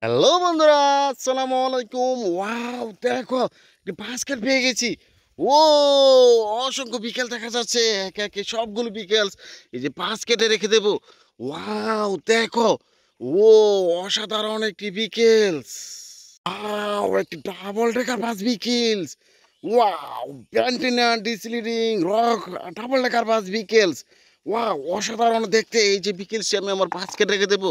Hello বন্ধুরা, আসসালামু আলাইকুম। ওয়াও, দেখো একটি বাস্কেট পেয়ে গেছি। ও, অসংখ্য বিকেল দেখা যাচ্ছে, একে একে সবগুলো বিকেলস এই যে বাস্কেটে রেখে দেবো। ওয়াও, দেখো। ও, অসাধারণ একটি বিকেলস। ওয়াও, একটি double decker bus vehicles. Wow, ব্যান্টিনা ডিসলিডিং রক double decker bus vehicles. Wow, অসাধারণ দেখতে এই যে বিকেলসটি আমি আমার বাস্কেট রেখে দেবো।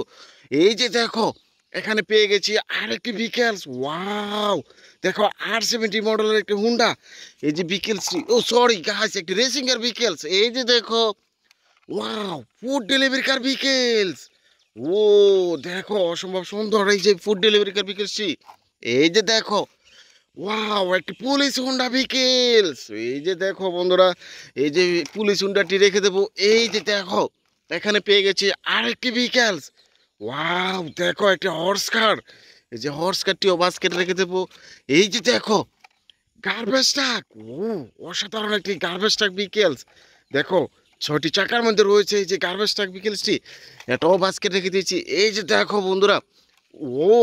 এই যে দেখো, এখানে পেয়ে গেছি আরেকটি বিকেলস। ওয়াও, দেখো R70 মডেলের একটি হুন্ডা। এই যে বিকেলসটি, ও সরি গাইস, একটি রেসিং এর বিকেলস। এই যে দেখো, ওয়াও, ফুড ডেলিভারি কার বিকেলস। ও, দেখো অসম্ভব সুন্দর এই যে ফুড ডেলিভারি কার বিকেলসটি। এই যে দেখো, ওয়াও, একটি পুলিশ হুন্ডা বিকেলস। এই যে দেখো বন্ধুরা, এই যে পুলিশ হুন্ডাটি রেখে দেবো। এই যে দেখো, এখানে পেয়ে গেছি আরেকটি বিকেলস। ওয়াও, দেখো একটি হর্স কার। এই যে হর্স কারটিও বাস্কেটে রেখে দেবো। এই যে দেখো, গার্বেজ ট্রাক। ও, অসাধারণ একটি গার্বেজ ট্রাক বিকেলস। দেখো, 6টি চাকার মধ্যে রয়েছে এই যে গার্বেজ ট্রাক বিকেলসটি। এটাও বাস্কেট রেখে দিয়েছি। এই যে দেখো বন্ধুরা, ও,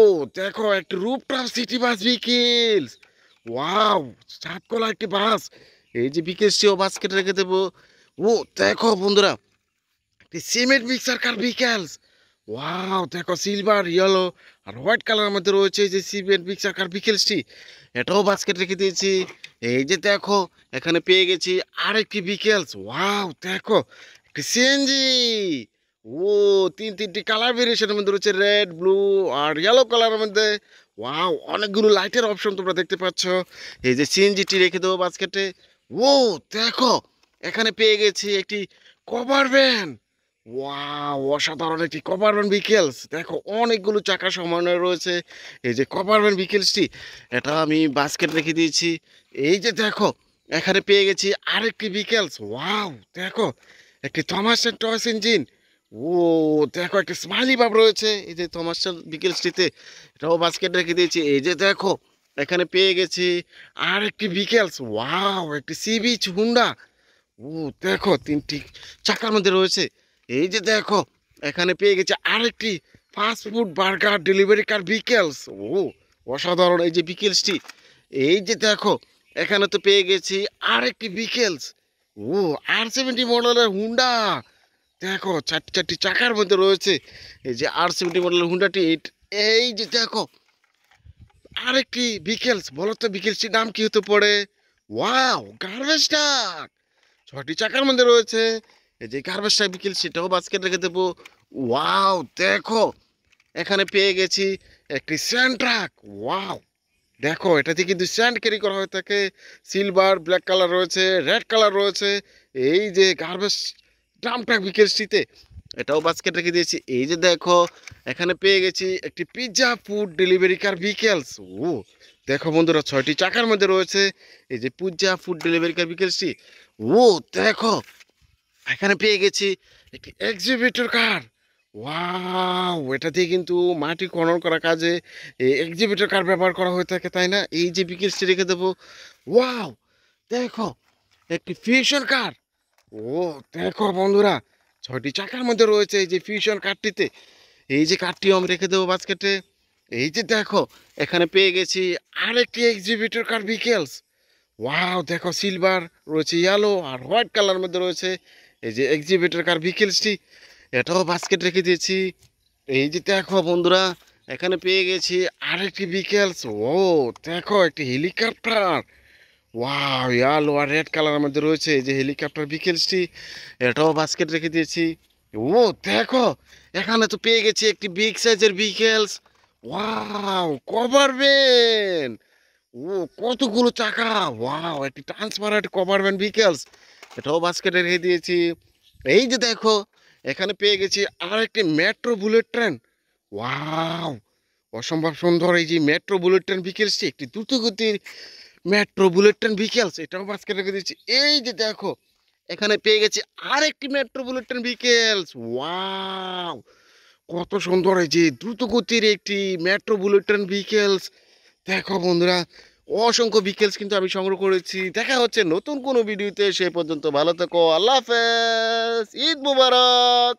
দেখো একটি rooftop city bus vehicles. Wow, সাতকলা একটি বাস। এই যে বিকেলসটিও বাস্কেটে রেখে দেবো। ও, দেখো বন্ধুরা, একটি সিমেন্ট মিক্সার কার বিকেলস। ওয়াও, দেখো সিলভার ইয়েলো আর হোয়াইট কালারের মধ্যে রয়েছে এই যে সিমেন্ট মিক্সার কার বিকেলসটি। এটাও বাস্কেট রেখে দিয়েছি। এই যে দেখো, এখানে পেয়ে গেছি আরেকটি বিকেলস। ওয়াও, দেখো একটি সিএনজি। ও, তিনটি কালার ভেরিয়েশনের মধ্যে রয়েছে, রেড, ব্লু আর ইয়েলো কালারের মধ্যে। ওয়াও, অনেকগুলো লাইটের অপশন তোমরা দেখতে পাচ্ছ। এই যে সিএনজিটি রেখে দেবো বাস্কেটে। ও, দেখো, এখানে পেয়ে গেছি একটি কভার ভ্যান। ওয়াও, অসাধারণ একটি কভার ভ্যান বিকেলস। দেখো অনেকগুলো চাকা সমানে রয়েছে এই যে কভার ভ্যান বিকেলসটি। এটা আমি বাস্কেট রেখে দিয়েছি। এই যে দেখো, এখানে পেয়ে গেছি আরেকটি বিকেলস। ওয়াও, দেখো একটি থমাস অ্যান্ড টয়স ইঞ্জিন। ও, দেখো একটি স্মাইলি ভাব রয়েছে এই যে থমাস বিকেলসটিতে। এটাও বাস্কেট রেখে দিয়েছি। এই যে দেখো, এখানে পেয়ে গেছি আরেকটি বিকেলস। ওয়াও, একটি সি বিচ হুন্ডা। ও, দেখো তিনটি চাকার মধ্যে রয়েছে। এই যে দেখো, এখানে পেয়ে গেছে আরেকটি ফাস্ট ফুড বার্গার ডেলিভারি কার বিকেলস। ও, অসাধারণ এই যে বিকেলসটি। এই যে দেখো, এখানে তো পেয়ে গেছি আরেকটি বিকেলস। ও, R70 মডেলের হুন্ডা। দেখো চারটি চারটি চাকার মধ্যে রয়েছে এই যে R70 মডেলের হুন্ডাটি। এই যে দেখো, আরেকটি বিকেলস। বলো তো বিকেলসটির নাম কি হতে পারে? Wow, garbage truck. 6টি চাকার মধ্যে রয়েছে এই যে গার্বেজ ট্রাক বিকেল, সেটাও বাস্কেট রেখে দেবো। ওয়াও, দেখো, এখানে পেয়ে গেছি একটি স্যান্ড ট্রাক। ওয়াও, দেখো এটাতে কিন্তু স্যান্ড ক্যারি করা হয়ে থাকে। সিলভার ব্ল্যাক কালার রয়েছে, রেড কালার রয়েছে এই যে গার্বেজ ড্রাম ট্রাক বিকেলসটিতে। এটাও বাস্কেট রেখে দিয়েছি। এই যে দেখো, এখানে পেয়ে গেছি একটি পিৎজা ফুড ডেলিভারি কার বিকেলস। ও, দেখো বন্ধুরা, 6টি চাকার মধ্যে রয়েছে এই যে পিৎজা ফুড ডেলিভারি কার বিকেলসটি। ও, দেখো, এখানে পেয়ে গেছি একটি এক্সিবিটর কার। ওয়াও, এটা দিয়ে কিন্তু মাটি খনন করা কাজে এই এক্সিবিটর কার ব্যবহার করা হয়ে থাকে, তাই না? এই যে বিকেলসটি রেখে দেবো। ওয়াও, দেখো একটি ফিউশন কার। ও, দেখো বন্ধুরা, 6টি চাকার মধ্যে রয়েছে এই যে ফিউশন কারটিতে। এই যে কারটিও আমি রেখে দেবো বাস্কেটে। এই যে দেখো, এখানে পেয়ে গেছি আরেকটি এক্সিবিটর কার বিকেলস। ওয়াও, দেখো সিলভার রয়েছে, ইয়েলো আর হোয়াইট কালার মধ্যে রয়েছে এই যে এক্সিবিটর কার ভিকেলসটি। এটাও বাস্কেট রেখে দিয়েছি। এই যে দেখো বন্ধুরা, এখানে পেয়ে গেছি আরেকটি ভিকেলস। ও, দেখো একটি হেলিকপ্টার। ওয়াও, ইয়েলো আর রেড কালারের মধ্যে রয়েছে এই যে হেলিকপ্টার ভিকেলসটি। এটাও বাস্কেট রেখে দিয়েছি। ও, দেখো, এখানে তো পেয়ে গেছি একটি বিগ সাইজের ভিকেলস। Wow, cover van. ও, কতগুলো চাকা। ওয়াও, একটি ট্রান্সপারেন্ট কভারম্যান ভিকেলস। এটাও বাস্কেটে রেখে দিয়েছি। এই যে দেখো, এখানে পেয়ে গেছি আর একটি মেট্রো বুলেট ট্রেন। ওয়াও, অসম্ভব সুন্দর এই যে মেট্রো বুলেট ট্রেন ভিকেলসটি, একটি দ্রুতগতির মেট্রো বুলেট ট্রেন ভিকেলস। এটাও বাস্কেটে রেখে দিয়েছি। এই যে দেখো, এখানে পেয়ে গেছি আর একটি metro bullet train vehicles. Wow, কত সুন্দর এই যে দ্রুতগতির একটি মেট্রো বুলেট ট্রেন ভিকেলস। দেখো বন্ধুরা, অসংখ্য বিকেলস কিন্তু আমি সংগ্রহ করেছি। দেখা হচ্ছে নতুন কোনো ভিডিওতে, সে পর্যন্ত ভালো থেকো। আল্লাহ হাফেজ, ঈদ মুবারক।